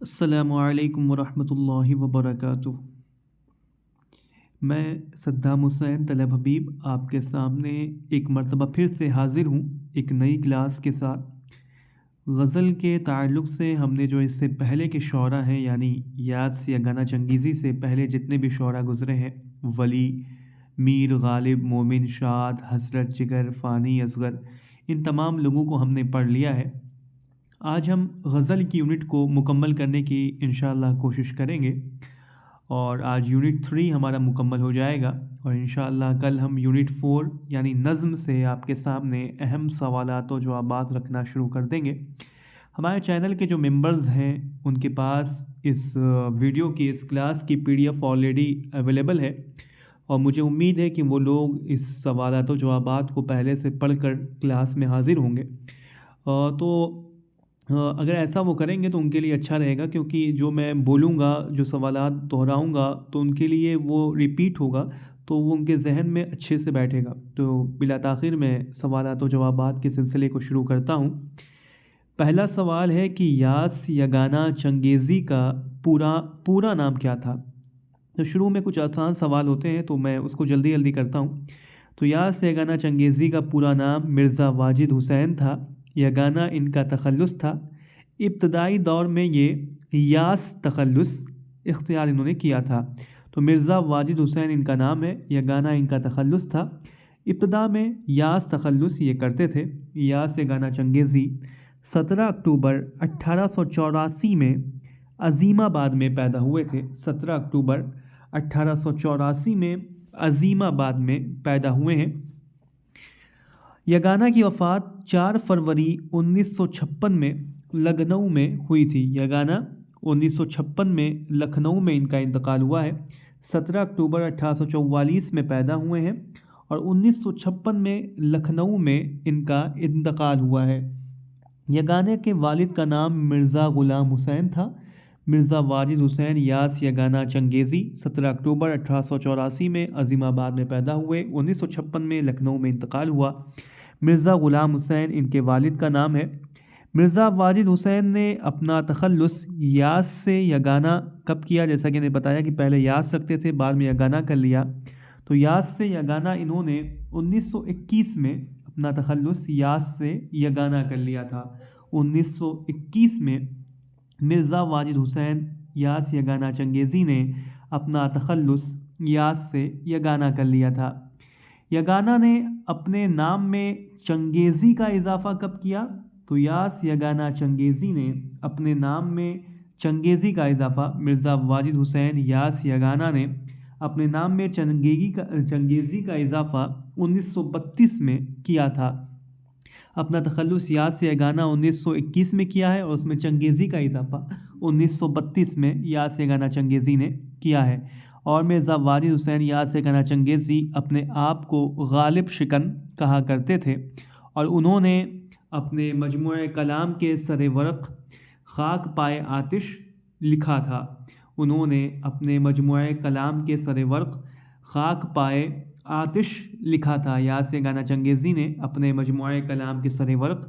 السلام علیکم ورحمۃ اللہ وبرکاتہ۔ میں صدام حسین طلب حبیب آپ کے سامنے ایک مرتبہ پھر سے حاضر ہوں ایک نئی کلاس کے ساتھ۔ غزل کے تعلق سے ہم نے جو اس سے پہلے کے شعراء ہیں، یعنی یاس یا گانا چنگیزی سے پہلے جتنے بھی شعراء گزرے ہیں، ولی، میر غالب، مومن، شاد، حسرت، جگر، فانی، اصغر، ان تمام لوگوں کو ہم نے پڑھ لیا ہے۔ آج ہم غزل کی یونٹ کو مکمل کرنے کی انشاءاللہ کوشش کریں گے، اور آج یونٹ 3 ہمارا مکمل ہو جائے گا، اور انشاءاللہ کل ہم یونٹ 4 یعنی نظم سے آپ کے سامنے اہم سوالات و جوابات رکھنا شروع کر دیں گے۔ ہمارے چینل کے جو ممبرز ہیں ان کے پاس اس ویڈیو کی، اس کلاس کی PDF آلریڈی اویلیبل ہے، اور مجھے امید ہے کہ وہ لوگ اس سوالات و جوابات کو پہلے سے پڑھ کر کلاس میں حاضر ہوں گے۔ تو اگر ایسا وہ کریں گے تو ان کے لیے اچھا رہے گا، کیونکہ جو میں بولوں گا، جو سوالات دہراؤں گا، تو ان کے لیے وہ ریپیٹ ہوگا، تو وہ ان کے ذہن میں اچھے سے بیٹھے گا۔ تو بلا تاخیر میں سوالات و جوابات کے سلسلے کو شروع کرتا ہوں۔ پہلا سوال ہے کہ یاس یا گانا چنگیزی کا پورا نام کیا تھا؟ تو شروع میں کچھ آسان سوال ہوتے ہیں تو میں اس کو جلدی جلدی کرتا ہوں۔ تو یاس یا گانا چنگیزی کا پورا نام مرزا واجد حسین تھا۔ یگانہ ان کا تخلص تھا۔ ابتدائی دور میں یہ یاس تخلص اختیار انہوں نے کیا تھا۔ تو مرزا واجد حسین ان کا نام ہے، یگانہ ان کا تخلص تھا۔ ابتدا میں یاس تخلص یہ کرتے تھے۔ یاس یگانہ چنگیزی 17 اکتوبر 1884 میں عظیم آباد میں پیدا ہوئے تھے۔ 17 اکتوبر 1884 میں عظیم آباد میں پیدا ہوئے ہیں۔ یگانہ کی وفات 4 فروری 1956 میں لکھنؤ میں ہوئی تھی۔ یگانہ 1956 میں لکھنؤ میں ان کا انتقال ہوا ہے۔ 17 اکتوبر 1844 میں پیدا ہوئے ہیں، اور 1956 میں لکھنؤ میں ان کا انتقال ہوا ہے۔ یگانہ کے والد کا نام مرزا غلام حسین تھا۔ مرزا واجد حسین یاس یگانہ چنگیزی 17 اکتوبر 1884 میں عظیم آباد میں پیدا ہوئے، 1956 میں لکھنؤ میں انتقال ہوا۔ مرزا غلام حسین ان کے والد کا نام ہے۔ مرزا واجد حسین نے اپنا تخلص یاس سے یگانہ کب کیا؟ جیسا کہ نے بتایا کہ پہلے یاس رکھتے تھے، بعد میں یگانہ کر لیا۔ تو یاس سے یگانہ انہوں نے 1921 میں اپنا تخلص یاس سے یگانہ کر لیا تھا۔ 1921 میں مرزا واجد حسین یاس یگانہ چنگیزی نے اپنا تخلص یاس سے یگانہ کر لیا تھا۔ یگانہ نے اپنے نام میں چنگیزی کا اضافہ کب کیا؟ تو یاس یگانہ چنگیزی نے اپنے نام میں چنگیزی کا اضافہ، مرزا واجد حسین یاس یگانہ نے اپنے نام میں چنگیزی کا اضافہ 1932 میں کیا تھا۔ اپنا تخلص یاس یگانہ 1921 میں کیا ہے، اور اس میں چنگیزی کا اضافہ 1932 میں یاس یگانہ چنگیزی نے کیا ہے۔ اور مرزا واجد حسین یاس یگانہ چنگیزی اپنے آپ کو غالب شکن کہا کرتے تھے، اور انہوں نے اپنے مجموعہ کلام کے سر ورق خاک پائے آتش لکھا تھا۔ انہوں نے اپنے مجموعہ کلام کے سر ورق خاک پائے آتش لکھا تھا۔ یاس یگانہ چنگیزی نے اپنے مجموعہ کلام کے سر ورق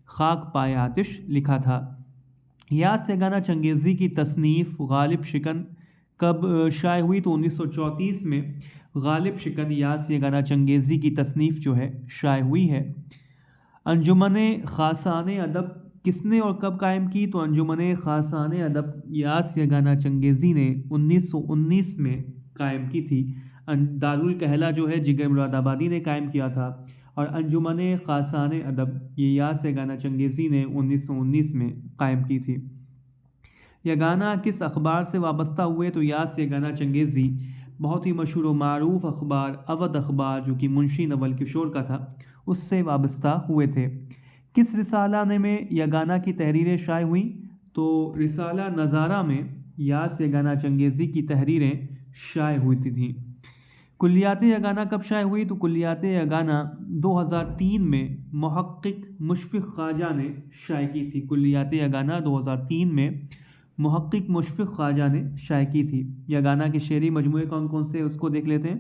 خاک پائے آتش لکھا تھا۔ یاس یگانہ چنگیزی کی تصنیف غالب شکن کب شائع ہوئی؟ تو 1934 میں غالب شکن یاس یگانہ چنگیزی کی تصنیف جو ہے شائع ہوئی ہے۔ انجمن خاصان ادب کس نے اور کب قائم کی؟ تو انجمن خاصان ادب یاس یگانہ چنگیزی نے 1919 میں قائم کی تھی۔ دارالکہلہ جو ہے جگر مراد آبادی نے قائم کیا تھا، اور انجمن خاصان ادب یہ یاس یگانہ چنگیزی نے 1919 میں قائم کی تھی۔ یگانہ کس اخبار سے وابستہ ہوئے؟ تو یاس یگانہ چنگیزی بہت ہی مشہور و معروف اخبار اودھ اخبار، جو کہ منشی نول کشور کا تھا، اس سے وابستہ ہوئے تھے۔ کس رسالہ میں یگانہ کی تحریریں شائع ہوئیں؟ تو رسالہ نظارہ میں یاس یگانہ چنگیزی کی تحریریں شائع ہوئی تھیں۔ کلیات یگانہ کب شائع ہوئی؟ تو کلیات یگانہ 2003 میں محقق مشفق خواجہ نے شائع کی تھی۔ کلیات یگانہ 2003 میں محقق مشفق خواجہ نے شائع کی تھی۔ یگانہ کے شعری مجموعے کون کون سے اس کو دیکھ لیتے ہیں۔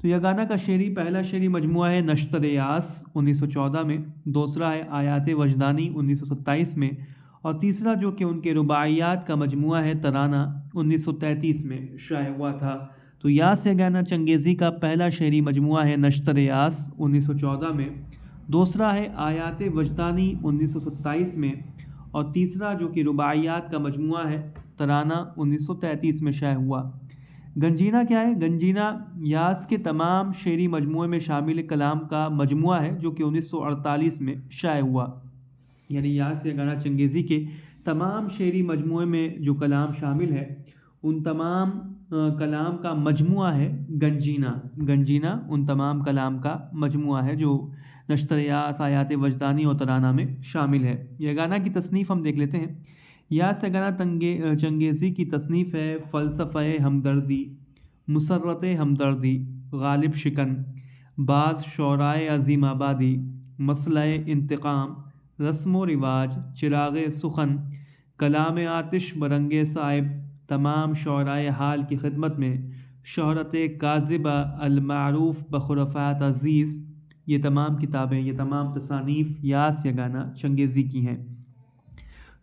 تو یگانہ کا پہلا شعری مجموعہ ہے نشتر یاس 1914 میں، دوسرا ہے آیات وجدانی 1927 میں، اور تیسرا جو کہ ان کے رباعیات کا مجموعہ ہے ترانہ 1933 میں شائع ہوا تھا۔ تو یاس یگانہ چنگیزی کا پہلا شعری مجموعہ ہے نشتر یاس 1914 میں، دوسرا ہے آیات وجدانی 1927 میں، اور تیسرا جو کہ رباعیات کا مجموعہ ہے ترانہ 1933 میں شائع ہوا۔ گنجینہ کیا ہے؟ گنجینہ یاس کے تمام شعری مجموعے میں شامل کلام کا مجموعہ ہے جو کہ 1948 میں شائع ہوا، یعنی یاس یگانہ چنگیزی کے تمام شعری مجموعے میں جو کلام شامل ہے ان تمام کلام کا مجموعہ ہے گنجینہ۔ گنجینہ ان تمام کلام کا مجموعہ ہے جو نشتر یاس، آیات وجدانی اور ترانہ میں شامل ہے۔ یگانہ کی تصنیف ہم دیکھ لیتے ہیں۔ یاس یگانہ چنگیزی کی تصنیف ہے فلسفہ ہمدردی، مسرت ہمدردی، غالب شکن، بعض شعرائے عظیم آبادی، مسئلہ انتقام، رسم و رواج، چراغ سخن، کلام آتش برنگ صائب، تمام شعرائے حال کی خدمت میں، شہرت کاذبہ، المعروف بخرافات عزیز، یہ تمام کتابیں، یہ تمام تصانیف یاس یگانہ چنگیزی کی ہیں۔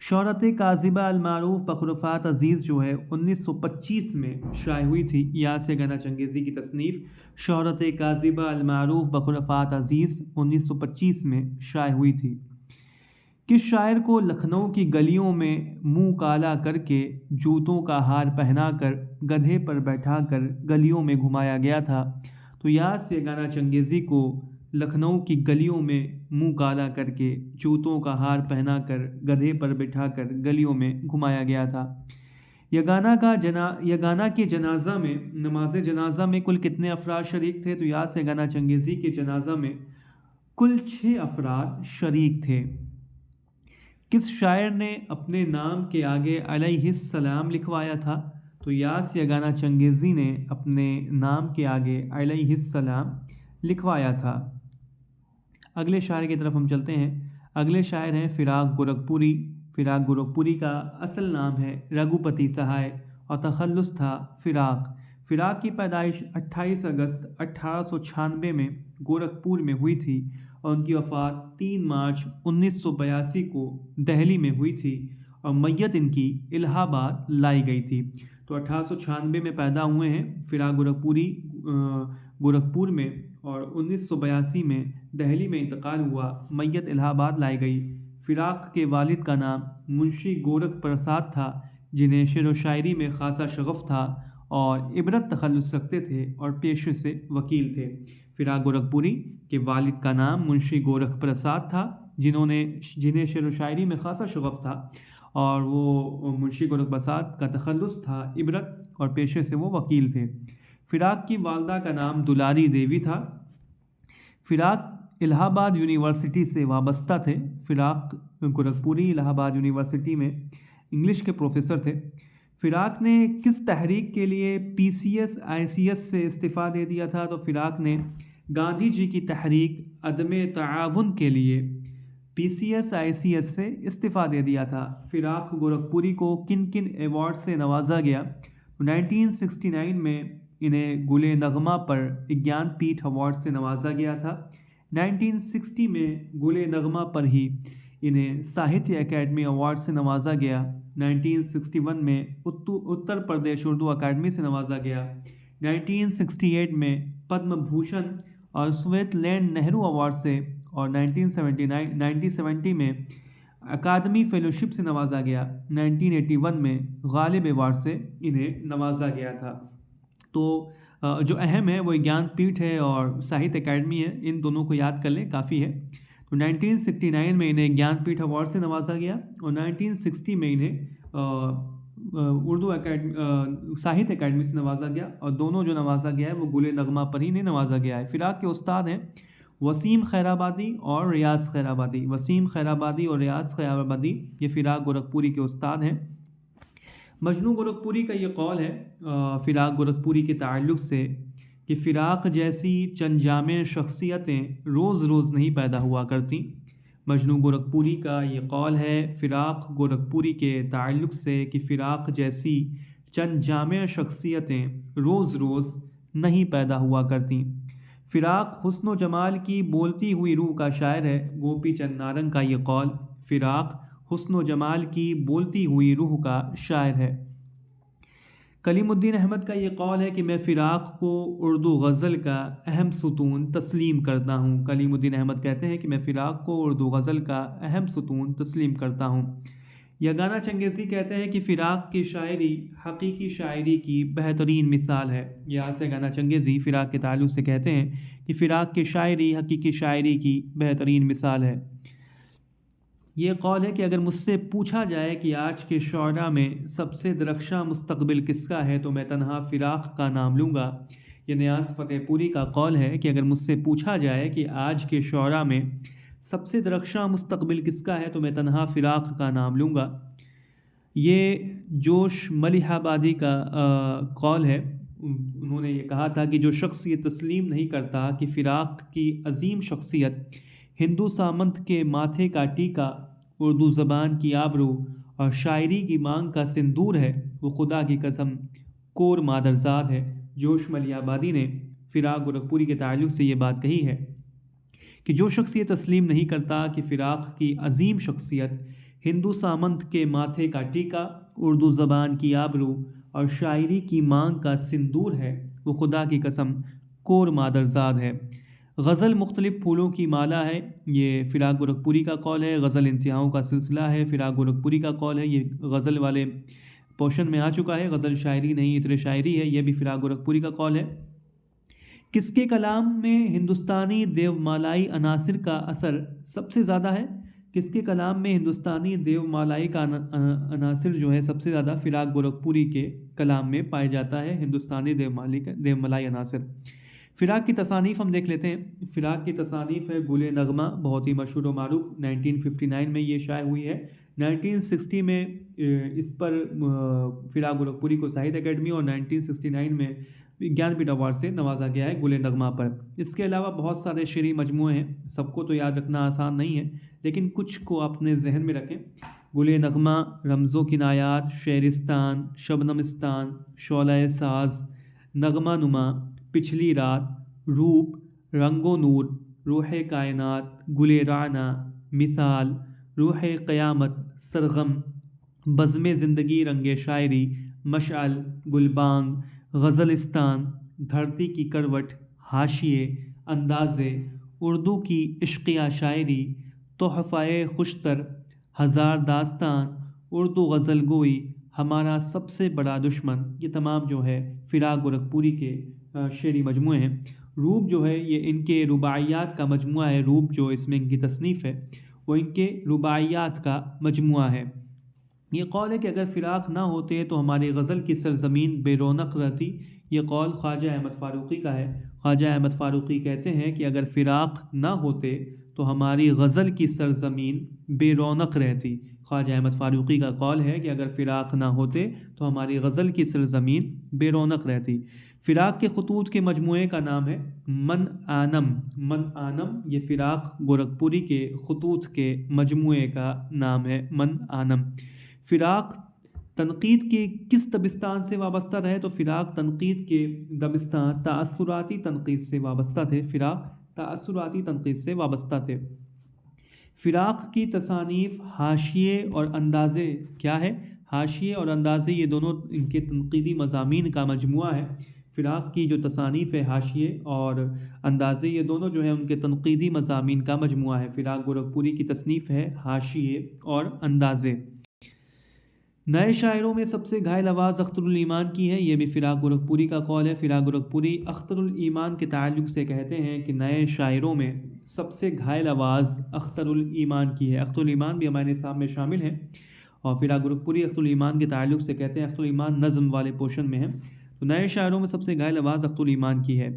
شہرت کاذبہ المعروف بخرافات عزیز جو ہے 1925 میں شائع ہوئی تھی۔ یاس یگانہ چنگیزی کی تصنیف شہرت کاذبہ المعروف بخرافات عزیز 1925 میں شائع ہوئی تھی۔ کس شاعر کو لکھنؤ کی گلیوں میں منہ کالا کر کے، جوتوں کا ہار پہنا کر، گدھے پر بیٹھا کر گلیوں میں گھمایا گیا تھا؟ تو یاس یگانہ چنگیزی کو لکھنؤ کی گلیوں میں منہ کالا کر کے، جوتوں کا ہار پہنا کر، گدھے پر بٹھا کر گلیوں میں گھمایا گیا تھا۔ یگانہ کے جنازہ میں، نماز جنازہ میں کل کتنے افراد شریک تھے؟ تو یاس یگانہ چنگیزی کے جنازہ میں کل 6 افراد شریک تھے۔ کس شاعر نے اپنے نام کے آگے علیہ السلام لکھوایا تھا؟ تو یاس یگانہ چنگیزی نے اپنے نام کے آگے علیہ السلام لکھوایا تھا۔ اگلے شاعر کی طرف ہم چلتے ہیں۔ اگلے شاعر ہیں فراق گورکھپوری۔ فراق گورکھپوری کا اصل نام ہے رگھوپتی سہائے اور تخلص تھا فراق۔ فراق کی پیدائش 28 اگست 1896 میں گورکھپور میں ہوئی تھی اور ان کی وفات 3 مارچ 1982 کو دہلی میں ہوئی تھی اور میت ان کی الہ آباد لائی گئی تھی۔ تو 1896 میں پیدا ہوئے ہیں فراق گورکھپوری گورکھپور میں، اور 1982 میں دہلی میں انتقال ہوا، میت الہ آباد لائی گئی۔ فراق کے والد کا نام منشی گورکھ پرساد تھا، جنہیں شعر و شاعری میں خاصا شغف تھا اور عبرت تخلص رکھتے تھے اور پیشے سے وکیل تھے۔ فراق گورکھپوری کے والد کا نام منشی گورکھ پرساد تھا، جنہیں شعر و شاعری میں خاصا شغف تھا، اور وہ منشی گورکھ پرساد کا تخلص تھا عبرت اور پیشے سے وہ وکیل تھے۔ فراق کی والدہ کا نام دلاری دیوی تھا۔ فراق الہ آباد یونیورسٹی سے وابستہ تھے۔ فراق گورکھپوری الہ آباد یونیورسٹی میں انگلش کے پروفیسر تھے۔ فراق نے کس تحریک کے لیے PCS ICS سے استعفیٰ دے دیا تھا؟ تو فراق نے گاندھی جی کی تحریک عدم تعاون کے لیے PCS ICS سے استعفیٰ دے دیا تھا۔ فراق گورکھپوری کو کن کن ایوارڈ سے نوازا گیا؟ 1969 میں انہیں گل نغمہ پر گیان پیٹھ ایوارڈ سے نوازا گیا تھا۔ 1960 میں گل نغمہ پر ہی انہیں ساہتیہ اکیڈمی ایوارڈ سے نوازا گیا۔ 1961 میں اتر پردیش اردو اکیڈمی سے نوازا گیا۔ 1968 میں پدم بھوشن اور سویت لینڈ نہرو ایوارڈ سے، اور 1970 میں اکادمی فیلوشپ سے نوازا گیا۔ 1981 میں غالب ایوارڈ سے انہیں نوازا گیا تھا۔ تو جو اہم ہے وہ گیان پیٹھ ہے اور ساہتیہ اکیڈمی ہے، ان دونوں کو یاد کر لیں کافی ہے۔ تو 1969 میں انہیں گیان پیٹھ ایوارڈ سے نوازا گیا اور 1960 میں انہیں اردو اکیڈمی ساہتیہ اکیڈمی سے نوازا گیا، اور دونوں جو نوازا گیا ہے وہ گل نغمہ پر ہی انہیں نوازا گیا ہے۔ فراق کے استاد ہیں وسیم خیرآبادی اور ریاض خیرآبادی۔ وسیم خیرآبادی اور ریاض خیرآبادی یہ فراق گورکھپوری کے استاد ہیں۔ مجنوں گورکھپوری کا یہ قول ہے فراق گورکھپوری کے تعلق سے کہ فراق جیسی چند جامع شخصیتیں روز روز نہیں پیدا ہوا کرتیں۔ مجنوں گورکھپوری کا یہ قول ہے فراق گورکھپوری کے تعلق سے کہ فراق جیسی چند جامع شخصیتیں روز روز نہیں پیدا ہوا کرتیں۔ فراق حسن و جمال کی بولتی ہوئی روح کا شاعر ہے۔ گوپی چند نارنگ کا یہ قول، فراق حسن و جمال کی بولتی ہوئی روح کا شاعر ہے۔ کلیم الدین احمد کا یہ قول ہے کہ میں فراق کو اردو غزل کا اہم ستون تسلیم کرتا ہوں۔ کلیم الدین احمد کہتے ہیں کہ میں فراق کو اردو غزل کا اہم ستون تسلیم کرتا ہوں۔ یگانہ چنگیزی کہتے ہیں کہ فراق کی شاعری حقیقی شاعری کی بہترین مثال ہے۔ یہاں سے یگانہ چنگیزی فراق کے تعلق سے کہتے ہیں کہ فراق کی شاعری حقیقی شاعری کی بہترین مثال ہے۔ یہ قول ہے کہ اگر مجھ سے پوچھا جائے کہ آج کے شعراء میں سب سے درخشاں مستقبل کس کا ہے تو میں تنہا فراق کا نام لوں گا۔ یہ نیاز فتح پوری کا قول ہے کہ اگر مجھ سے پوچھا جائے کہ آج کے شعراء میں سب سے درخشاں مستقبل کس کا ہے تو میں تنہا فراق کا نام لوں گا۔ یہ جوش ملیح آبادی کا قول ہے۔ انہوں نے یہ کہا تھا کہ جو شخص یہ تسلیم نہیں کرتا کہ فراق کی عظیم شخصیت ہندو سامنت کے ماتھے کا ٹیکا، اردو زبان کی آبرو اور شاعری کی مانگ کا سندور ہے، وہ خدا کی قسم کور مادرزاد ہے۔ جوش ملیح آبادی نے فراق گورکھپوری کے تعلق سے یہ بات کہی ہے کہ جو شخص یہ تسلیم نہیں کرتا کہ فراق کی عظیم شخصیت ہندو سامنت کے ماتھے کا ٹیکا، اردو زبان کی آبرو اور شاعری کی مانگ کا سندور ہے، وہ خدا کی قسم کور مادرزاد ہے۔ غزل مختلف پھولوں کی مالا ہے، یہ فراق گورکھپوری کا قول ہے۔ غزل انتہاؤں کا سلسلہ ہے، فراق گورکھپوری کا قول ہے۔ یہ غزل والے پورشن میں آ چکا ہے۔ غزل شاعری نہیں عطر شاعری ہے، یہ بھی فراق گورکھپوری کا قول ہے۔ کس کے کلام میں ہندوستانی دیو مالائی عناصر کا اثر سب سے زیادہ ہے؟ کس کے کلام میں ہندوستانی دیو مالائی کا عناصر جو ہے سب سے زیادہ فراق گورکھپوری کے کلام میں پائے جاتا ہے، ہندوستانی دیو مالائی عناصر۔ فراق کی تصانیف ہم دیکھ لیتے ہیں۔ فراق کی تصانیف ہے گل نغمہ، بہت ہی مشہور و معروف، 1959 میں یہ شائع ہوئی ہے۔ 1960 میں اس پر فراق گورکھپوری کو ساہتیہ اکیڈمی اور 1969 میں گیان پیٹھ ایوارڈ سے نوازا گیا ہے گل نغمہ پر۔ اس کے علاوہ بہت سارے شعری مجموعے ہیں، سب کو تو یاد رکھنا آسان نہیں ہے، لیکن کچھ کو اپنے ذہن میں رکھیں۔ گل نغمہ، رمز و کنایات، شعرستان، شبنمستان، شعلہ ساز، نغمہ نما، پچھلی رات، روپ، رنگ و نور، روح کائنات، گل رعنا، مثال، روح قیامت، سرغم، بزم زندگی رنگ شاعری، مشعل، گلبانگ، غزلستان، دھرتی کی کروٹ، حاشیے، اندازے، اردو کی عشقیہ شاعری، تحفہ خوشتر، ہزار داستان، اردو غزل گوئی، ہمارا سب سے بڑا دشمن، یہ تمام جو ہے فراق گورکھپوری کے شعری مجموعے ہیں۔ روپ جو ہے یہ ان کے رباعیات کا مجموعہ ہے۔ روپ جو اس میں ان کی تصنیف ہے وہ ان کے رباعیات کا مجموعہ ہے۔ یہ قول ہے کہ اگر فراق نہ ہوتے تو ہماری غزل کی سرزمین بے رونق رہتی۔ یہ قول خواجہ احمد فاروقی کا ہے۔ خواجہ احمد فاروقی کہتے ہیں کہ اگر فراق نہ ہوتے تو ہماری غزل کی سرزمین بے رونق رہتی۔ خواجہ احمد فاروقی کا قول ہے کہ اگر فراق نہ ہوتے تو ہماری غزل کی سرزمین بے رونق رہتی۔ فراق کے خطوط کے مجموعے کا نام ہے من آنم۔ من آنم یہ فراق گورکھپوری کے خطوط کے مجموعے کا نام ہے، من آنم۔ فراق تنقید کے کس دبستان سے وابستہ رہے تو فراق تنقید کے دبستان تأثراتی تنقید سے وابستہ تھے۔ فراق تأثراتی تنقید سے وابستہ تھے۔ فراق کی تصانیف حاشیے اور اندازے کیا ہے؟ حاشیے اور اندازے یہ دونوں ان کے تنقیدی مضامین کا مجموعہ ہے۔ فراق کی جو تصانیف ہے حاشیے اور اندازے یہ دونوں جو ہیں ان کے تنقیدی مضامین کا مجموعہ ہے۔ فراق گورکھپوری کی تصنیف ہے حاشیے اور اندازے۔ نئے شاعروں میں سب سے گھائل آواز اختر الایمان کی ہے، یہ بھی فراق گورکھپوری کا قول ہے۔ فراق گورکھپوری اختر الایمان کے تعلق سے کہتے ہیں کہ نئے شاعروں میں سب سے گھائل آواز اختر الایمان کی ہے۔ اختر الایمان بھی ہمارے نصاب میں شامل ہیں اور فراق گورکھپوری اختر الایمان کے تعلق سے کہتے ہیں اختر الایمان نظم والے پورشن میں ہے، تو نئے شاعروں میں سب سے گھائل آواز اختر الایمان کی ہے۔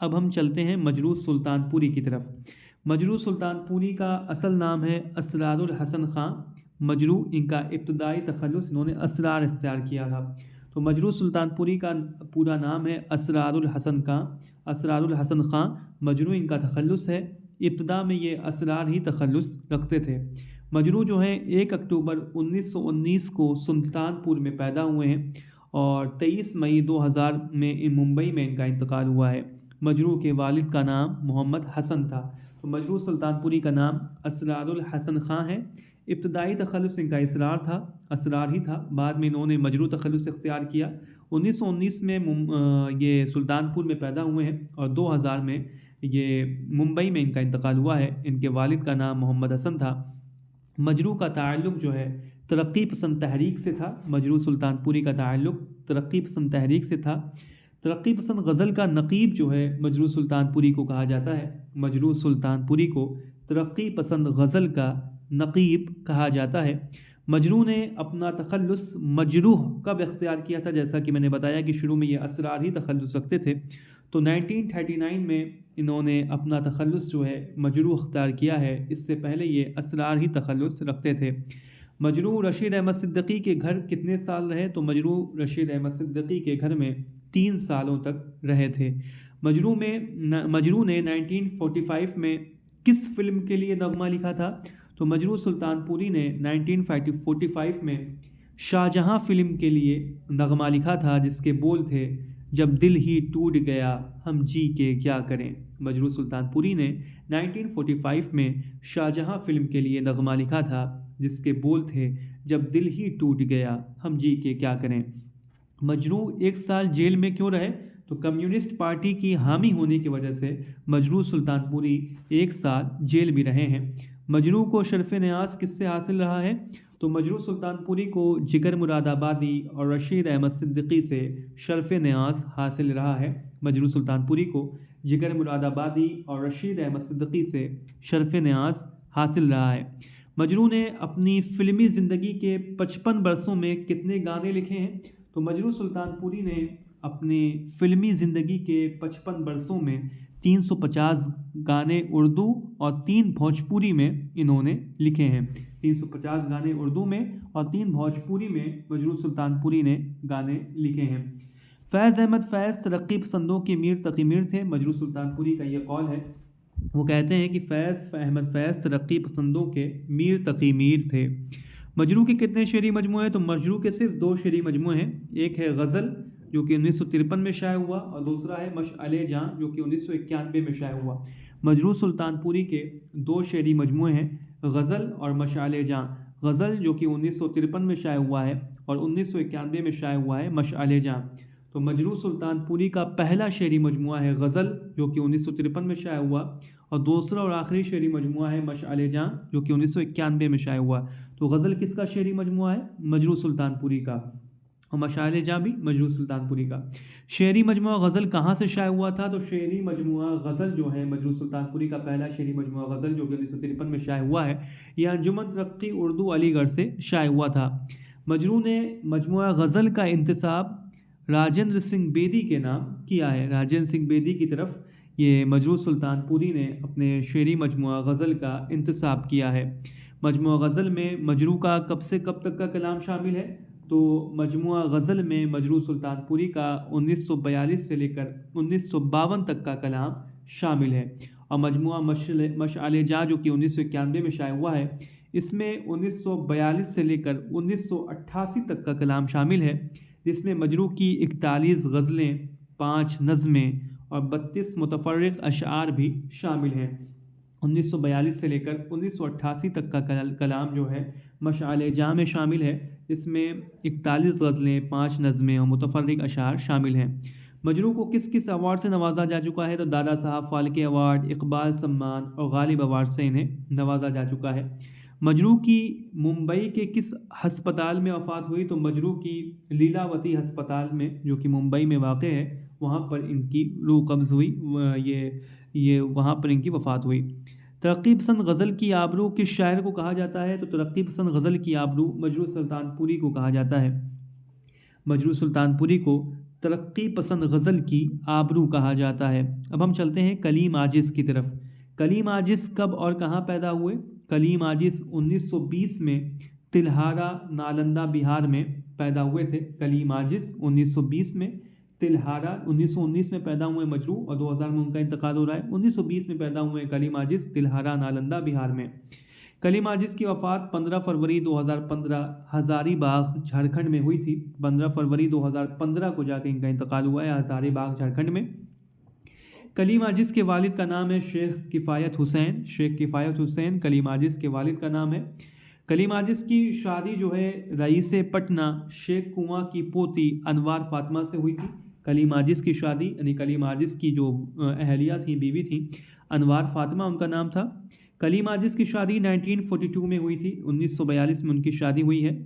اب ہم چلتے ہیں مجروح سلطان پوری کی طرف۔ مجروح سلطان پوری کا اصل نام ہے اسرار الحسن خان۔ مجروح ان کا ابتدائی تخلص، انہوں نے اسرار اختیار کیا تھا، تو مجروح سلطان پوری کا پورا نام ہے اسرار الحسن خان۔ اسرار الحسن خان مجروح ان کا تخلص ہے۔ ابتدا میں یہ اسرار ہی تخلص رکھتے تھے۔ مجروح جو ہیں 1 اکتوبر 1919 کو سلطان پور میں پیدا ہوئے ہیں اور 23 مئی 2000 میں ممبئی میں ان کا انتقال ہوا ہے۔ مجروح کے والد کا نام محمد حسن تھا، تو مجروح سلطان پوری کا نام اسرار الحسن خان ہے۔ ابتدائی تخلص ان کا اسرار ہی تھا، بعد میں انہوں نے مجروح تخلص اختیار کیا۔ 1919 میں یہ سلطان پور میں پیدا ہوئے ہیں اور 2000 میں یہ ممبئی میں ان کا انتقال ہوا ہے۔ ان کے والد کا نام محمد حسن تھا۔ مجروح کا تعلق جو ہے ترقی پسند تحریک سے تھا۔ مجروح سلطان پوری کا تعلق ترقی پسند تحریک سے تھا۔ ترقی پسند غزل کا نقیب جو ہے مجروح سلطان پوری کو کہا جاتا ہے۔ مجروح سلطان پوری کو ترقی پسند غزل کا نقیب کہا جاتا ہے۔ مجروح نے اپنا تخلص مجروح کب اختیار کیا تھا؟ جیسا کہ میں نے بتایا کہ شروع میں یہ اسرار ہی تخلص رکھتے تھے، تو 1939 میں انہوں نے اپنا تخلص جو ہے مجروح اختیار کیا ہے۔ اس سے پہلے یہ اسرار ہی تخلص رکھتے تھے۔ مجروح رشید احمد صدیقی کے گھر کتنے سال رہے؟ تو مجروح رشید احمد صدیقی کے گھر میں 3 سالوں تک رہے تھے۔ مجروح نے 1945 میں کس فلم کے لیے نغمہ لکھا تھا؟ تو مجروح سلطان پوری نے 1945 میں شاہجہاں فلم کے لیے نغمہ لکھا تھا، جس کے بول تھے جب دل ہی ٹوٹ گیا ہم جی کے کیا کریں۔ مجروح سلطان پوری نے 1945 میں شاہجہاں فلم کے لیے نغمہ لکھا تھا، جس کے بول تھے جب دل ہی ٹوٹ گیا ہم جی کے کیا کریں۔ مجروح 1 سال جیل میں کیوں رہے؟ تو کمیونسٹ پارٹی کی حامی ہونے کی وجہ سے مجروح سلطان پوری 1 سال جیل بھی رہے ہیں۔ مجروح کو شرف نیاز کس سے حاصل رہا ہے؟ تو مجروح سلطان پوری کو جگر مراد آبادی اور رشید احمد صدیقی سے شرف نیاز حاصل رہا ہے۔ مجروح سلطان پوری کو جگر مراد آبادی اور رشید احمد صدیقی سے شرف نیاز حاصل رہا ہے۔ مجروح نے اپنی فلمی زندگی کے 55 برسوں میں کتنے گانے لکھے ہیں؟ تو مجروح سلطان پوری نے اپنی فلمی زندگی کے 55 برسوں میں 350 گانے اردو اور 3 بھوجپوری میں انہوں نے لکھے ہیں۔ 350 گانے اردو میں اور 3 بھوجپوری میں مجروح سلطان پوری نے گانے لکھے ہیں۔ فیض احمد فیض ترقی پسندوں کے میر تقی میر تھے۔ مجروح سلطان پوری کا یہ قول ہے، وہ کہتے ہیں کہ فیض احمد فیض ترقی پسندوں کے میر تقی میر تھے۔ مجروح کے کتنے شعری مجموعے ہیں؟ تو مجروح کے صرف 2 شعری مجموعے ہیں۔ ایک ہے غزل جو کہ 1953 میں شائع ہوا، اور دوسرا ہے مشعل جاں جو کہ 1991 میں شائع ہوا۔ مجروح سلطان پوری کے 2 شعری مجموعے ہیں، غزل اور مشعل جاں۔ غزل جو کہ 1953 میں شائع ہوا ہے اور 1991 میں شائع ہوا ہے مشعل جاں۔ تو مجروح سلطان پوری کا پہلا شعری مجموعہ ہے غزل جو کہ 1953 میں شائع ہوا، اور دوسرا اور آخری شعری مجموعہ ہے مشعل جاں جو کہ 1991 میں شائع ہوا۔ تو غزل کس کا شعری مجموعہ ہے؟ مجروح سلطان پوری کا، اور مشعل جاں بھی مجروح سلطان پوری کا۔ شعری مجموعہ غزل کہاں سے شائع ہوا تھا؟ تو شعری مجموعہ غزل جو ہے مجروح سلطان پوری کا پہلا شعری مجموعہ غزل جو کہ 1953 میں شائع ہوا ہے، یہ انجمن ترقی اردو علی گڑھ سے شائع ہوا تھا۔ مجروح نے مجموعہ غزل کا انتساب راجندر سنگھ بیدی کے نام کیا ہے۔ راجندر سنگھ بیدی کی طرف یہ مجروح سلطان پوری نے اپنے شعری مجموعہ غزل کا انتساب کیا ہے۔ مجموعہ غزل میں مجروح کا کب سے کب تک کا کلام شامل ہے؟ تو مجموعہ غزل میں مجروح سلطان پوری کا 1942 سے لے کر 1952 تک کا کلام شامل ہے، اور مجموعہ مشعل جاں جو کہ 1991 میں شائع ہوا ہے، اس میں 1942 سے لے کر 1988 تک کا کلام شامل ہے، جس میں مجروح کی 41 غزلیں، 5 نظمیں اور 32 متفرق اشعار بھی شامل ہیں۔ 1942 سے لے کر 1988 تک کا کلام جو ہے مشعل جاں میں شامل ہے، اس میں 41 غزلیں، 5 نظمیں اور متفرق اشعار شامل ہیں۔ مجروح کو کس کس ایوارڈ سے نوازا جا چکا ہے؟ تو دادا صاحب فالکے ایوارڈ، اقبال سمان اور غالب ایوارڈ سے انہیں نوازا جا چکا ہے۔ مجروح کی ممبئی کے کس ہسپتال میں وفات ہوئی؟ تو مجروح کی لیلاوتی ہسپتال میں جو کہ ممبئی میں واقع ہے، وہاں پر ان کی روح قبض ہوئی، یہ وہاں پر ان کی وفات ہوئی۔ ترقی پسند غزل کی آبرو کس شاعر کو کہا جاتا ہے؟ تو ترقی پسند غزل کی آبرو مجروح سلطان پوری کو کہا جاتا ہے۔ مجروح سلطان پوری کو ترقی پسند غزل کی آبرو کہا جاتا ہے۔ اب ہم چلتے ہیں کلیم عاجز کی طرف۔ کلیم عاجز کب اور کہاں پیدا ہوئے؟ کلیم عاجز 1920 میں تلہارا، نالندہ، بہار میں پیدا ہوئے تھے۔ کلیم عاجز 1920 میں تلہارا، 1919 میں پیدا ہوئے مجروح، اور 2000 میں ان کا انتقال ہو رہا ہے۔ 1920 میں پیدا ہوئے کلیم عاجز، تلہارا، نالندہ، بہار میں۔ کلیم عاجز کی وفات 15 فروری 2015 ہزاری باغ جھارکھنڈ میں ہوئی تھی۔ 15 فروری 2015 کو جا کے ان کا انتقال ہوا ہے ہزاری باغ جھارکھنڈ میں۔ کلیم عاجز کے والد کا نام ہے شیخ کفایت حسین۔ شیخ کفایت حسین کلیم عاجز کے والد کا نام ہے۔ کلیم عاجز کی شادی جو ہے رئیس پٹنہ شیخ کنواں کی پوتی انوار فاطمہ سے ہوئی تھی۔ کلیم عاجز کی شادی یعنی کلیم عاجز کی جو اہلیہ تھیں، بیوی تھیں، انوار فاطمہ ان کا نام تھا۔ کلیم عاجز کی شادی 1942 میں ہوئی تھی، 1942 میں ان کی شادی ہوئی ہے۔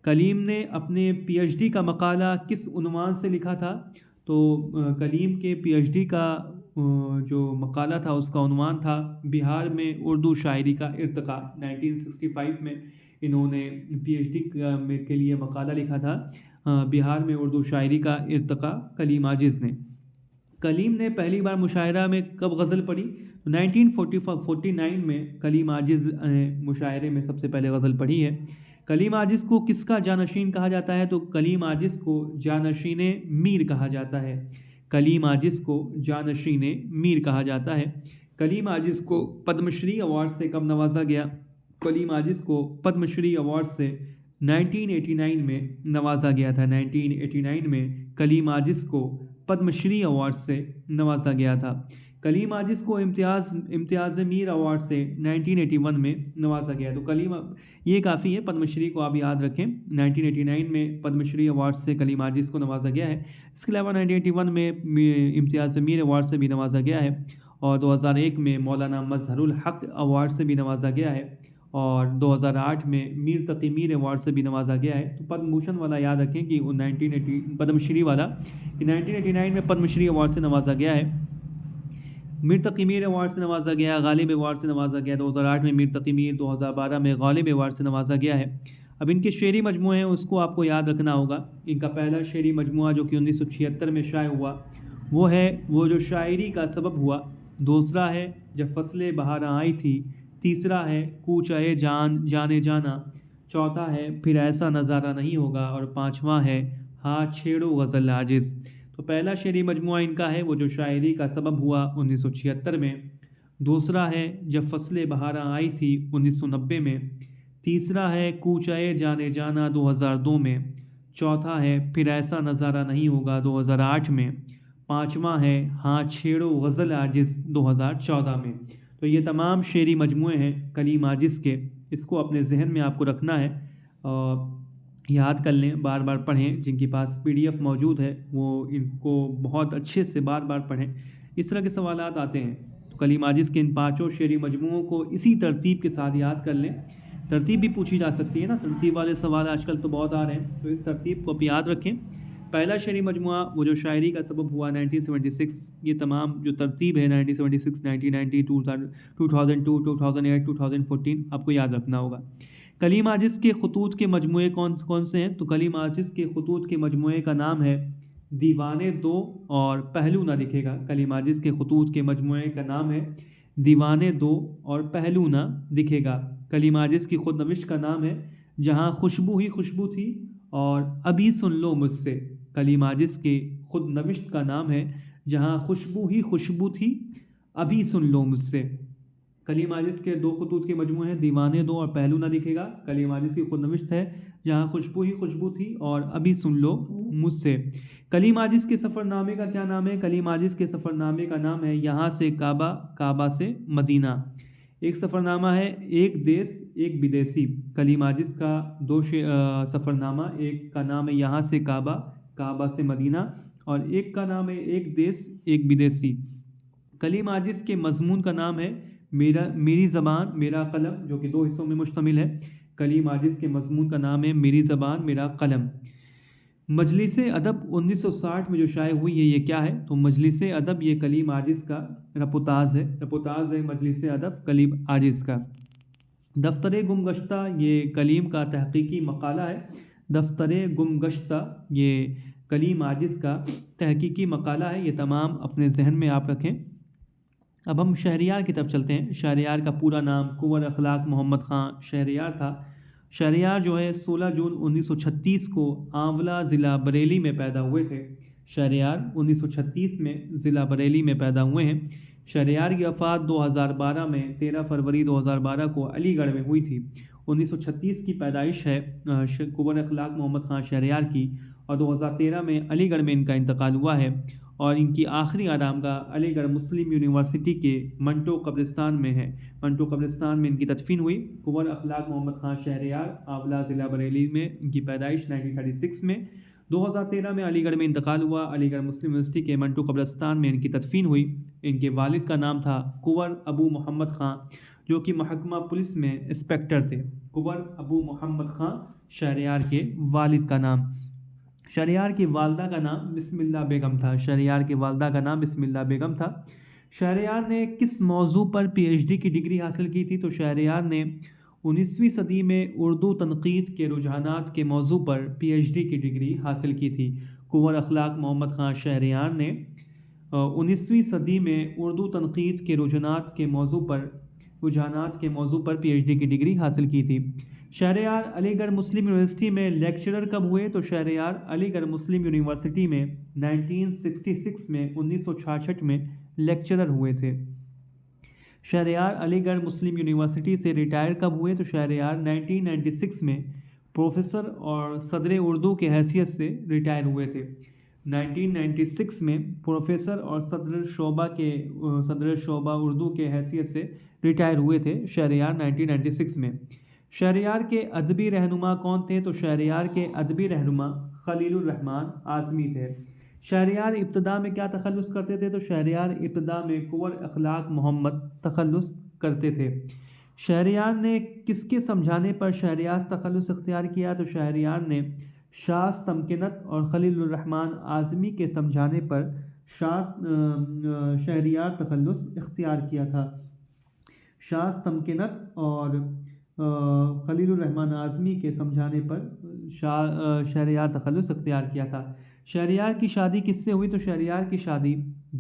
کلیم نے اپنے پی ایچ ڈی کا مقالہ کس عنوان سے لکھا تھا؟ تو کلیم کے پی ایچ ڈی کا جو مقالہ تھا اس کا عنوان تھا بہار میں اردو شاعری کا ارتقاء۔ 1965 میں انہوں نے پی ایچ ڈی کے لیے مقالہ لکھا تھا بہار میں اردو شاعری کا ارتقاء، کلیم عاجز نے۔ کلیم نے پہلی بار مشاعرہ میں کب غزل پڑھی؟ 1949 میں کلیم عاجز مشاعرے میں سب سے پہلے غزل پڑھی ہے۔ کلیم عاجز کو کس کا جانشین کہا جاتا ہے؟ تو کلیم عاجز کو جانشین میر کہا جاتا ہے۔ کلیم عاجز کو جانشین میر کہا جاتا ہے۔ کلیم عاجز کو پدم شری ایوارڈ سے کب نوازا گیا؟ کلیم عاجز کو پدم شری ایوارڈ سے 1989 میں نوازا گیا تھا۔ 1989 میں کلیم عاجز کو پدم شری ایوارڈ سے نوازا گیا تھا۔ کلیم عاجز کو امتیاز میر ایوارڈ سے 1981 میں نوازا گیا۔ تو کلیم یہ کافی ہے، پدم شری کو آپ یاد رکھیں۔ 1989 میں پدم شری ایوارڈ سے کلیم عاجز کو نوازا گیا ہے۔ اس کے علاوہ 1981 میں امتیاز میر ایوارڈ سے بھی نوازا گیا ہے، اور 2001 میں مولانا مظہر الحق ایوارڈ سے بھی نوازا گیا ہے، اور 2008 میں میر تقی میر ایوارڈ سے بھی نوازا گیا ہے۔ تو پدم بھوشن والا یاد رکھیں کہ پدم شری والا 1989 میں پدم شری ایوارڈ سے نوازا گیا ہے، میر تقی میر ایوارڈ سے نوازا گیا، غالب ایوارڈ سے نوازا گیا 2008 میں میر تقی میر، 2012 میں غالب ایوارڈ سے نوازا گیا ہے۔ اب ان کے شعری مجموعے ہیں، اس کو آپ کو یاد رکھنا ہوگا۔ ان کا پہلا شعری مجموعہ جو کہ 1976 میں شائع ہوا وہ ہے وہ جو شاعری کا سبب ہوا، دوسرا ہے جب فصلیں بہاراں آئی تھی، تیسرا ہے کوچ آئے جانے جانا، چوتھا ہے پھر ایسا نظارہ نہیں ہوگا، اور پانچواں ہے ہاتھ چھیڑو غزل عاجز۔ تو پہلا شعری مجموعہ ان کا ہے وہ جو شاعری کا سبب ہوا 1976 میں، دوسرا ہے جب فصلیں بہاراں آئی تھی 1990 میں، تیسرا ہے کوچ آئے جانے جانا 2002 میں، چوتھا ہے پھر ایسا نظارہ نہیں ہوگا 2008 میں، پانچواں ہے ہاں چھیڑو غزل عاجز 2014 میں۔ تو یہ تمام شعری مجموعے ہیں کلیم عاجز کے، اس کو اپنے ذہن میں آپ کو رکھنا ہے، یاد کر لیں، بار بار پڑھیں۔ جن کے پاس PDF موجود ہے وہ ان کو بہت اچھے سے بار بار پڑھیں، اس طرح کے سوالات آتے ہیں۔ تو کلیم عاجز کے ان پانچوں شعری مجموعوں کو اسی ترتیب کے ساتھ یاد کر لیں۔ ترتیب بھی پوچھی جا سکتی ہے نا، ترتیب والے سوال آج کل تو بہت آ رہے ہیں، تو اس ترتیب کو آپ یاد رکھیں۔ پہلا شعری مجموعہ وہ جو شاعری کا سبب ہوا 1976، یہ تمام جو ترتیب ہے 1976، 1990، 2002، 2008، 2014 آپ کو یاد رکھنا ہوگا۔ کلیم عاجز کے خطوط کے مجموعے کون سے ہیں؟ تو کلیم عاجز کے خطوط کے مجموعے کا نام ہے دیوانے دو اور پہلو نہ دکھے گا۔ کلیم عاجز کے خطوط کے مجموعے کا نام ہے دیوانے دو اور پہلو نہ دکھے گا۔ کلیم عاجز کی خود نوشت کا نام ہے جہاں خوشبو ہی خوشبو تھی اور ابھی سن لو مجھ سے۔ کلیم عاجز کے خود نوشت کا نام ہے جہاں خوشبو ہی خوشبو تھی ابھی سن لو مجھ سے۔ کلیم عاجز کے دو خطوط کے مجموعے ہیں دیوانے دو اور پہلو نہ دکھے گا۔ کلیم عاجز کی خود نوشت ہے جہاں خوشبو ہی خوشبو تھی اور ابھی سن لو مجھ سے۔ کلیم عاجز کے سفر نامے کا کیا نام ہے؟ کلیم عاجز کے سفر نامے کا نام ہے یہاں سے کعبہ، کعبہ سے مدینہ۔ ایک سفر نامہ ہے ایک دیس ایک بدیسی۔ کلیم عاجز کا دو سفر نامہ، ایک کا نام ہے یہاں سے کعبہ، کعبہ سے مدینہ، اور ایک کا نام ہے ایک دیس ایک بدیسی۔ کلیم عاجز کے مضمون کا نام ہے میری زبان میرا قلم، جو کہ دو حصوں میں مشتمل ہے۔ کلیم عاجز کے مضمون کا نام ہے میری زبان میرا قلم۔ مجلس ادب 1960 میں جو شائع ہوئی ہے یہ کیا ہے؟ تو مجلس ادب یہ کلیم عاجز کا رپوتاز ہے، رپوتاز ہے مجلس ادب کلیم عاجز کا۔ دفتر گم گشتہ یہ کلیم کا تحقیقی مقالہ ہے۔ دفتر گم گشتہ یہ کلیم عاجز کا تحقیقی مقالہ ہے، یہ تمام اپنے ذہن میں آپ رکھیں۔ اب ہم شہریار کی طرف چلتے ہیں۔ شہریار کا پورا نام کنور اخلاق محمد خان شہریار تھا۔ شہریار جو ہے 16 جون 1936 کو آنولہ ضلع بریلی میں پیدا ہوئے تھے۔ شہریار 1936 میں ضلع بریلی میں پیدا ہوئے ہیں۔ شہریار کی وفات 2012 میں 13 فروری 2012 کو علی گڑھ میں ہوئی تھی۔ 1936 کی پیدائش ہے کنور اخلاق محمد خان شہریار کی، اور 2013 میں علی گڑھ میں ان کا انتقال ہوا ہے، اور ان کی آخری آرامگاہ علی گڑھ مسلم یونیورسٹی کے منٹو قبرستان میں ہے۔ منٹو قبرستان میں ان کی تدفین ہوئی۔ کنور اخلاق محمد خان شہریار، آولہ ضلع بریلی میں ان کی پیدائش 1936 میں۔ 2013 میں علی گڑھ میں انتقال ہوا۔ علی گڑھ مسلم یونیورسٹی کے منٹو قبرستان میں ان کی تدفین ہوئی۔ ان کے والد کا نام تھا کنور ابو محمد خان، جو کہ محکمہ پولیس میں انسپکٹر تھے۔ کنور ابو محمد خان شہریار کے والد کا نام۔ شہریار کی والدہ کا نام بسم اللہ بیگم تھا۔ شہریار کی والدہ کا نام بسم اللہ بیگم تھا۔ شہریار نے کس موضوع پر پی ایچ ڈی کی ڈگری حاصل کی تھی؟ تو شہریار نے 19ویں صدی میں اردو تنقید کے رجحانات کے موضوع پر پی ایچ ڈی کی ڈگری حاصل کی تھی۔ کنور اخلاق محمد خان شہریار نے 19ویں صدی میں اردو تنقید کے رجحانات کے موضوع پر پی ایچ ڈی کی ڈگری حاصل کی تھی۔ شہریار علی گڑھ مسلم یونیورسٹی میں لیکچرر کب ہوئے؟ تو شہریار علی گڑھ مسلم یونیورسٹی میں 1966 میں لیکچرر ہوئے تھے۔ شہریار علی گڑھ مسلم یونیورسٹی سے ریٹائر کب ہوئے؟ تو شہریار 1996 میں پروفیسر اور صدر اردو کے حیثیت سے ریٹائر ہوئے تھے۔ 1996 میں پروفیسر اور صدر شعبہ اردو کے حیثیت سے ریٹائر ہوئے تھے شہریار 1996 میں۔ شہریار کے ادبی رہنما کون تھے؟ تو شہریار کے ادبی رہنما خلیل الرحمن اعظمی تھے۔ شہریار ابتدا میں کیا تخلص کرتے تھے؟ تو شہریار ابتدا میں کنور اخلاق محمد تخلص کرتے تھے۔ شہریار نے کس کے سمجھانے پر شہریار تخلص اختیار کیا؟ تو شہریار نے شاذ تمکنت اور خلیل الرحمن اعظمی کے سمجھانے پر شہریار تخلص اختیار کیا تھا۔ شاذ تمکنت اور خلیل الرحمن اعظمی کے سمجھانے پر شہریار تخلص اختیار کیا تھا۔ شہریار کی شادی کس سے ہوئی؟ تو شہریار کی شادی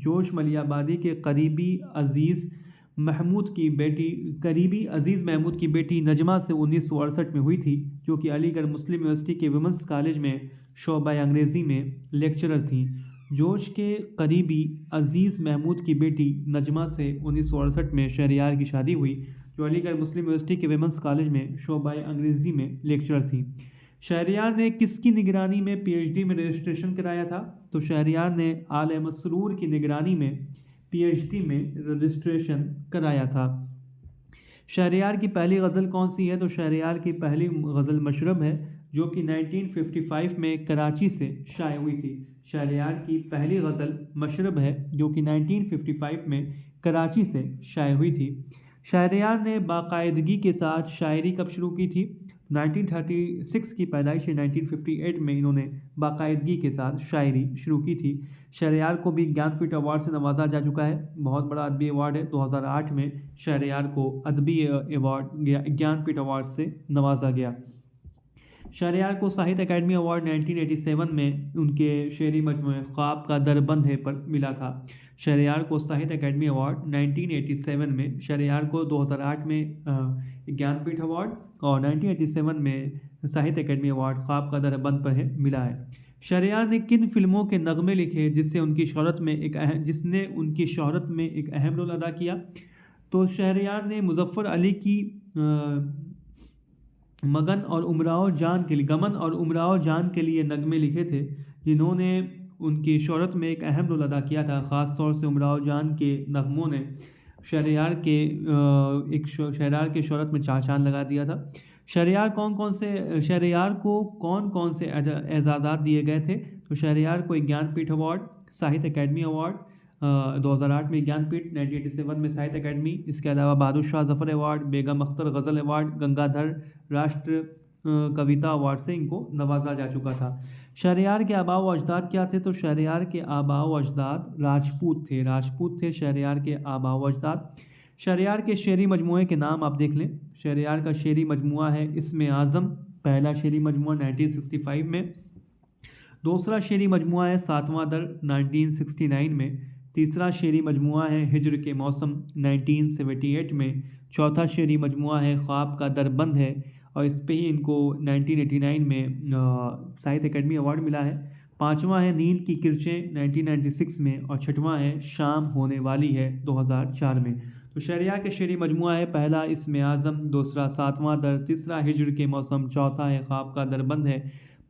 جوش ملیح آبادی کے قریبی عزیز محمود کی بیٹی نجمہ سے 1968 میں ہوئی تھی، جو کہ علی گڑھ مسلم یونیورسٹی کے ویمنس کالج میں شعبہ انگریزی میں لیکچرر تھیں۔ جوش کے قریبی عزیز محمود کی بیٹی نجمہ سے 1968 میں شہریار کی شادی ہوئی، جو علی گڑھ مسلم یونیورسٹی کے ویمنس کالج میں شعبہ انگریزی میں لیکچرر تھیں۔ شہریار نے کس کی نگرانی میں پی ایچ ڈی میں رجسٹریشن کرایا تھا؟ تو شہریار نے آل مسرور کی نگرانی میں پی ایچ ڈی میں رجسٹریشن کرایا تھا۔ شہریار کی پہلی غزل کون سی ہے؟ تو شہریار کی پہلی غزل مشرب ہے، جو کہ 1955 میں کراچی سے شائع ہوئی تھی۔ شہریار کی پہلی غزل مشرب ہے، جو کہ 1955 میں کراچی سے شائع ہوئی تھی۔ شہریار نے باقاعدگی کے ساتھ شاعری کب شروع کی تھی؟ 1936 کی پیدائش 1958 میں انہوں نے باقاعدگی کے ساتھ شاعری شروع کی تھی۔ شہریار کو بھی گیان پیٹھ ایوارڈ سے نوازا جا چکا ہے، بہت بڑا ادبی ایوارڈ ہے۔ 2008 میں شہریار کو ادبی ایوارڈ گیان پیٹھ ایوارڈ سے نوازا گیا۔ شہریار کو ساہتیہ اکیڈمی ایوارڈ 1987 میں ان کے شعری مجموعے خواب کا در بند ہے پر ملا تھا۔ شہریار کو ساہتیہ اکیڈمی ایوارڈ 1987 میں، شہریار کو 2008 میں گیان پیٹھ ایوارڈ اور 1987 میں ساہتیہ اکیڈمی ایوارڈ خواب کا در بند پر ملا ہے۔ شہریار نے کن فلموں کے نغمے لکھے جس نے ان کی شہرت میں ایک اہم رول ادا کیا؟ تو شہریار نے مظفر علی کی گمن اور امراؤ جان کے لیے نغمے لکھے تھے، جنہوں نے ان کی شہرت میں ایک اہم رول ادا کیا تھا۔ خاص طور سے امراؤ جان کے نغموں نے شہریار کے شہرت میں چاند لگا دیا تھا۔ شہریار کو کون کون سے اعزازات دیے گئے تھے؟ تو شہریار کو ایک گیان پیٹھ ایوارڈ، ساہتیہ اکیڈمی ایوارڈ 2008 میں گیان پیٹھ، 1987 میں ساہتیہ اکیڈمی، اس کے علاوہ بہادر شاہ ظفر ایوارڈ، بیگم اختر غزل ایوارڈ، گنگا دھر راشٹر کویتا ایوارڈ سے ان کو نوازا جا چکا تھا۔ شہریار کے آباء و اجداد کیا تھے؟ تو شہریار کے آباء و اجداد راجپوت تھے شہریار کے آباء و اجداد۔ شہریار کے شعری مجموعے کے نام آپ دیکھ لیں۔ شہریار کا شعری مجموعہ ہے اسم اعظم، پہلا شعری مجموعہ 1965 میں، دوسرا شعری مجموعہ ہے ساتواں در 1969 میں، تیسرا شعری مجموعہ ہے ہجر کے موسم 1978 میں، چوتھا شعری مجموعہ ہے خواب کا در بند ہے، اور اس پہ ہی ان کو 1989 میں ساہتیہ اکیڈمی ایوارڈ ملا ہے۔ پانچواں ہے نیند کی کرچیں 1996 میں، اور چھٹواں ہے شام ہونے والی ہے 2004 میں۔ تو شہریار کے شعری مجموعہ ہے پہلا اسم اعظم، دوسرا ساتواں در، تیسرا ہجر کے موسم، چوتھا ہے خواب کا در بند ہے،